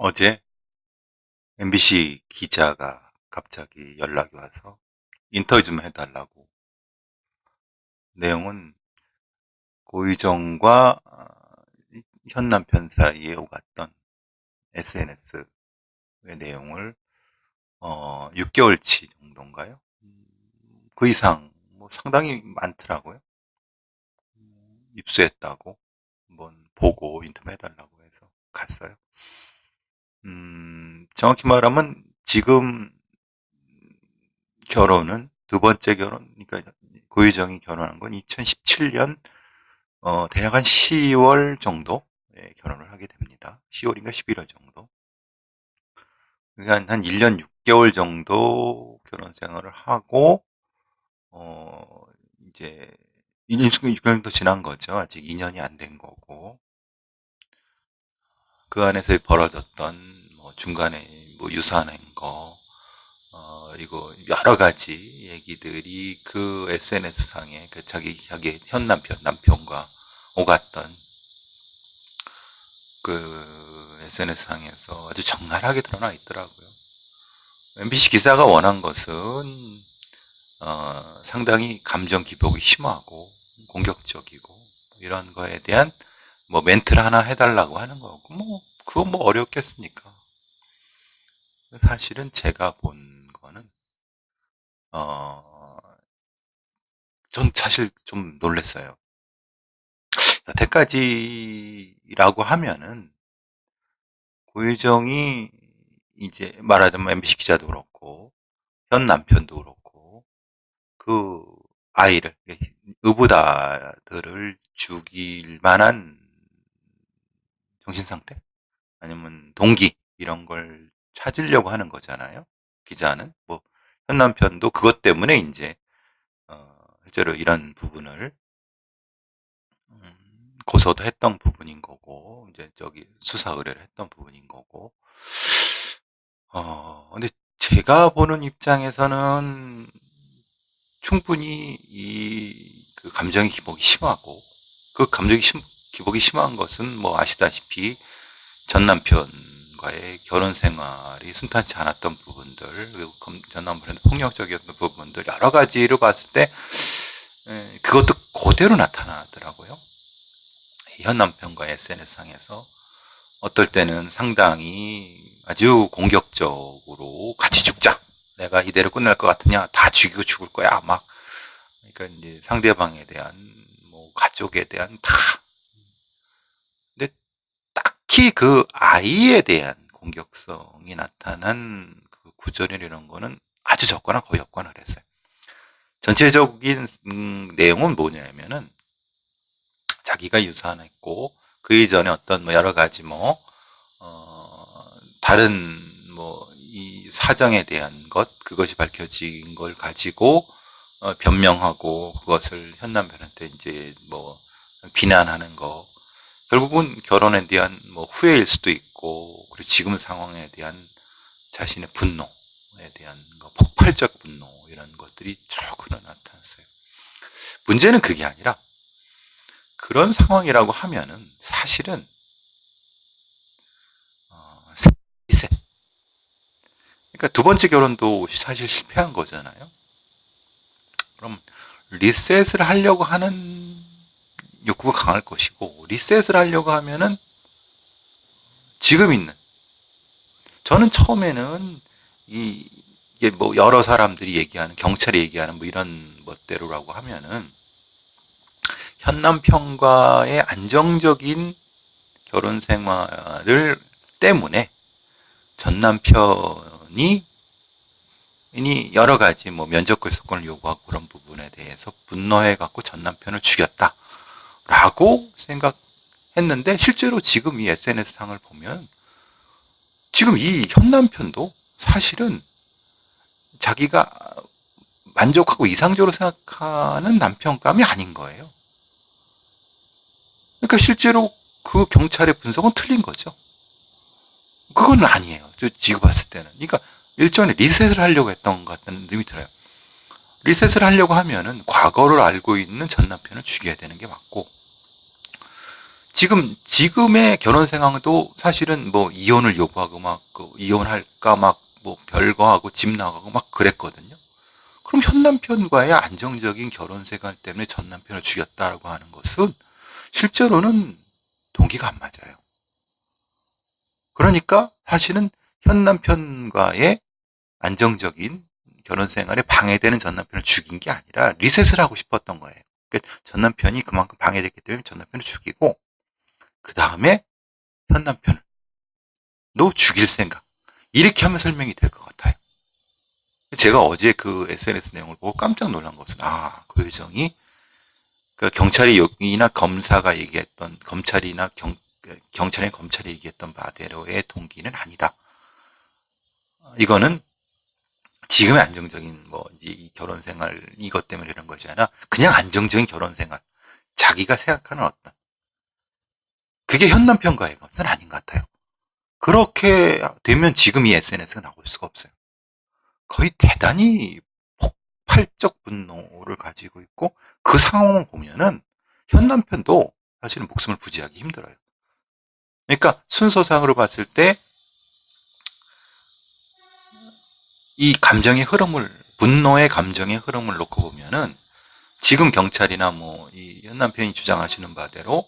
어제 MBC 기자가 갑자기 연락이 와서 인터뷰 좀 해달라고. 내용은 고유정과 현 남편 사이에 오갔던 SNS의 내용을 6개월치 정도인가요? 그 이상 뭐 상당히 많더라고요. 입수했다고 한번 보고 인터뷰 해달라고 해서 갔어요. 정확히 말하면 지금 결혼은 두 번째 결혼, 그러니까 고유정이 결혼한 건 2017년 대략 한 10월 정도에 결혼을 하게 됩니다. 10월인가 11월 정도. 그러니까 한 1년 6개월 정도 결혼 생활을 하고 어 이제 1년 6개월 정도 지난 거죠. 아직 2년이 안 된 거고. 그 안에서 벌어졌던 뭐 중간에 뭐 유산한 거, 그리고 여러 가지 얘기들이 그 SNS 상에 그 자기 현 남편과 오갔던 그 SNS 상에서 아주 적나라하게 드러나 있더라고요. MBC 기사가 원한 것은 상당히 감정 기복이 심하고 공격적이고 이런 거에 대한 뭐 멘트를 하나 해달라고 하는 거고 뭐 그건 뭐 어렵겠습니까? 사실은 제가 본 거는 어, 전 사실 좀 놀랐어요. 여태까지라고 하면은 고유정이 이제 말하자면 MBC 기자도 그렇고 현 남편도 그렇고 그 아이를 의붓아들을 죽일 만한 정신 상태 아니면 동기 이런 걸 찾으려고 하는 거잖아요. 기자는 뭐 현 남편도 그것 때문에 이제 실제로 이런 부분을 고소도 했던 부분인 거고 이제 저기 수사 의뢰를 했던 부분인 거고 근데 제가 보는 입장에서는 충분히 그 감정의 기복이 심하고 그 기복이 심한 것은 뭐 아시다시피 전 남편과의 결혼 생활이 순탄치 않았던 부분들 그리고 전 남편의 폭력적이었던 부분들 여러 가지로 봤을 때 그것도 그대로 나타나더라고요. 현 남편과 SNS상에서 어떨 때는 상당히 아주 공격적으로 같이 죽자. 내가 이대로 끝날 것 같으냐? 다 죽이고 죽을 거야. 막 그러니까 이제 상대방에 대한 뭐 가족에 대한 다. 근데 딱히 그 아이에 대한 공격성이 나타난 그 구절이나 이런 거는 아주 적거나 거의 없거나 그랬어요. 전체적인 내용은 뭐냐면은 자기가 유산했고 그 이전에 어떤 뭐 여러 가지 뭐 다른 뭐 이 사정에 대한 것 그것이 밝혀진 걸 가지고 변명하고 그것을 현 남편한테 이제 뭐 비난하는 거 결국은 결혼에 대한 뭐 후회일 수도 있고 그리고 지금 상황에 대한 자신의 분노에 대한 거 폭발적 분노 이런 것들이 적으로 나타났어요. 문제는 그게 아니라 그런 상황이라고 하면은 사실은 리셋. 그러니까 두 번째 결혼도 사실 실패한 거잖아요. 그럼 리셋을 하려고 하는 욕구가 강할 것이고 리셋을 하려고 하면은 지금 있는 저는 처음에는 이게 뭐 여러 사람들이 얘기하는 경찰이 얘기하는 뭐 이런 멋대로라고 하면은 현 남편과의 안정적인 결혼 생활을 때문에 전 남편이 여러 가지 뭐 면접 결석권을 요구하고 그런 부분에 대해서 분노해 갖고 전 남편을 죽였다라고 생각했는데 실제로 지금 이 SNS 상을 보면 지금 이 현 남편도 사실은 자기가 만족하고 이상적으로 생각하는 남편감이 아닌 거예요. 그러니까 실제로 그 경찰의 분석은 틀린 거죠. 그건 아니에요. 지금 봤을 때는. 그러니까 일종의 리셋을 하려고 했던 것 같다는 느낌이 들어요. 리셋을 하려고 하면은 과거를 알고 있는 전 남편을 죽여야 되는 게 맞고 지금의 결혼 생활도 사실은 뭐 이혼을 요구하고 막 이혼할까 막 뭐 별거하고 집 나가고 막 그랬거든요. 그럼 현 남편과의 안정적인 결혼 생활 때문에 전 남편을 죽였다라고 하는 것은 실제로는 동기가 안 맞아요. 그러니까 사실은 현 남편과의 안정적인 결혼 생활에 방해되는 전 남편을 죽인 게 아니라 리셋을 하고 싶었던 거예요. 그러니까 전 남편이 그만큼 방해됐기 때문에 전 남편을 죽이고 그 다음에 현 남편을 너 죽일 생각 이렇게 하면 설명이 될 것 같아요. 제가 어제 그 SNS 내용을 보고 깜짝 놀란 것은 그 요정이 그 경찰이나 검사가 얘기했던 검찰이나 경찰이 검찰이 얘기했던 바대로의 동기는 아니다. 이거는 지금의 안정적인 이 결혼 생활 이것 때문에 이런 것이 아니라 그냥 안정적인 결혼 생활 자기가 생각하는 어떤 그게 현 남편과의 것은 아닌 것 같아요. 그렇게 되면 지금 이 SNS가 나올 수가 없어요. 거의 대단히 폭발적 분노를 가지고 있고 그 상황을 보면은 현 남편도 사실은 목숨을 부지하기 힘들어요. 그러니까 순서상으로 봤을 때 이 감정의 흐름을 분노의 감정의 흐름을 놓고 보면은 지금 경찰이나 이 현 남편이 주장하시는 바대로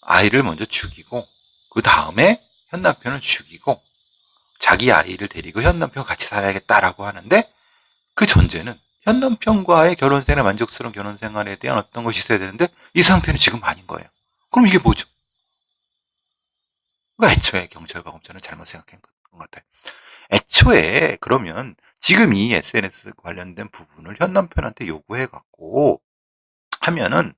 아이를 먼저 죽이고 그 다음에 현 남편을 죽이고 자기 아이를 데리고 현 남편과 같이 살아야겠다라고 하는데 그 전제는 현 남편과의 결혼 생활 만족스러운 결혼 생활에 대한 어떤 것이 있어야 되는데 이 상태는 지금 아닌 거예요. 그럼 이게 뭐죠? 그러니까 애초에 경찰과 검찰은 잘못 생각한 것 같아요. 애초에 그러면 지금 이 SNS 관련된 부분을 현 남편한테 요구해 갖고 하면은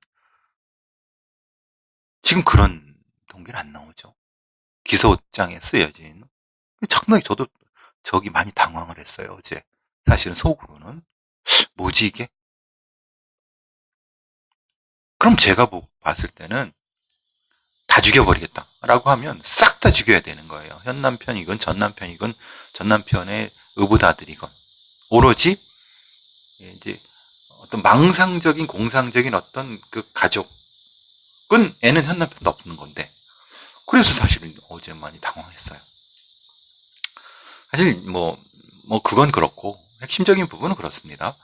지금 그런 동기는 안 나오죠. 기소장에 쓰여진. 상당히 저도 저기 많이 당황을 했어요, 어제. 사실은 속으로는. 뭐지 이게? 그럼 제가 봤을 때는 다 죽여버리겠다라고 하면 싹 다 죽여야 되는 거예요. 현 남편이건 전 남편이건 전 남편의 의붓아들이건 오로지 이제 어떤 망상적인 공상적인 어떤 그 가족은 애는 현 남편도 없는 건데 그래서 사실은 어제 많이 당황했어요. 사실 그건 그렇고 핵심적인 부분은 그렇습니다.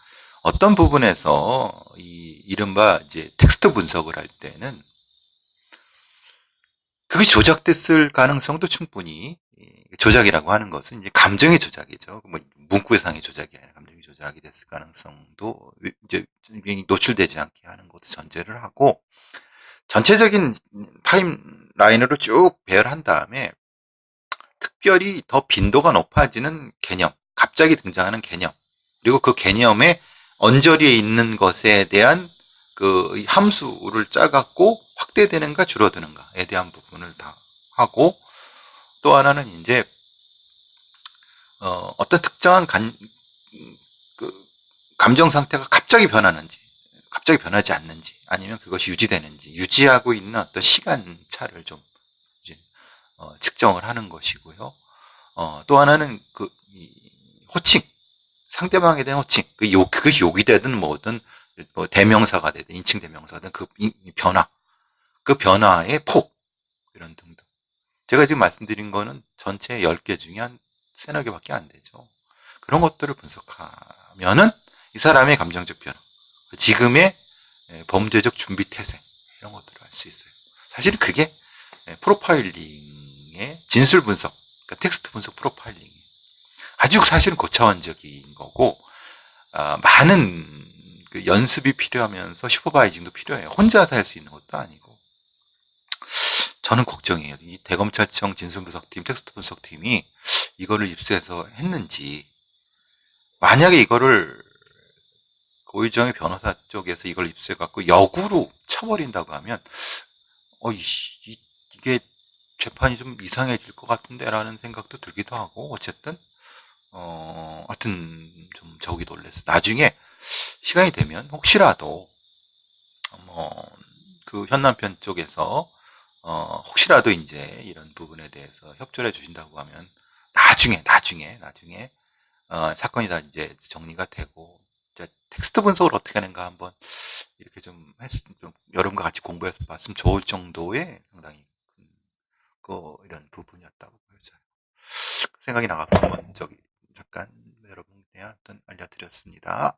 어떤 부분에서 이 이른바 이제 텍스트 분석을 할 때는 그것이 조작됐을 가능성도 충분히 조작이라고 하는 것은 이제 감정의 조작이죠. 문구상의 조작이 아니라 감정의 조작이 됐을 가능성도 이제 노출되지 않게 하는 것도 전제를 하고 전체적인 타임라인으로 쭉 배열한 다음에 특별히 더 빈도가 높아지는 개념, 갑자기 등장하는 개념, 그리고 그 개념의 언저리에 있는 것에 대한 그 함수를 짜갖고 확대되는가 줄어드는가에 대한 부분을 다 하고 또 하나는 이제 어떤 특정한 그 감정 상태가 갑자기 변하는지, 갑자기 변하지 않는지, 아니면 그것이 유지되는지, 유지하고 있는 어떤 시간 차를 좀 이제 측정을 하는 것이고요. 또 하나는 호칭, 상대방에 대한 호칭, 그것이 욕이 되든 뭐든 대명사가 되든 인칭 대명사든 그 변화, 그 변화의 폭 이런 등등. 제가 지금 말씀드린 거는 전체 10개 중에 한 세네 개밖에 안 되죠. 그런 것들을 분석하면은 이 사람의 감정적 변화, 지금의 범죄적 준비 태세 이런 것들을 알 수 있어요. 사실은 그게 프로파일링의 진술 분석, 그러니까 텍스트 분석 프로파일링이 아주 사실은 고차원적인 거고 많은 그 연습이 필요하면서 슈퍼바이징도 필요해요. 혼자서 할 수 있는 것도 아니고 저는 걱정이에요. 이 대검찰청 진술분석팀, 텍스트 분석팀이 이거를 입수해서 했는지 만약에 이거를 고유정의 변호사 쪽에서 이걸 입수해갖고 역으로 쳐버린다고 하면 이게 재판이 좀 이상해질 것 같은데 라는 생각도 들기도 하고 어쨌든 하여튼 좀 저기 놀랬어. 나중에 시간이 되면 혹시라도 그 현 남편 쪽에서 혹시라도 이제 이런 부분에 대해서 협조를 해주신다고 하면 나중에 사건이 다 이제 정리가 되고 진짜 텍스트 분석을 어떻게 하는가 한번 이렇게 좀 여러분과 같이 공부해서 봤으면 좋을 정도의 상당히 이런 부분이었다고 보여져요. 생각이 나갖고 한번 잠깐 여러분께 알려드렸습니다.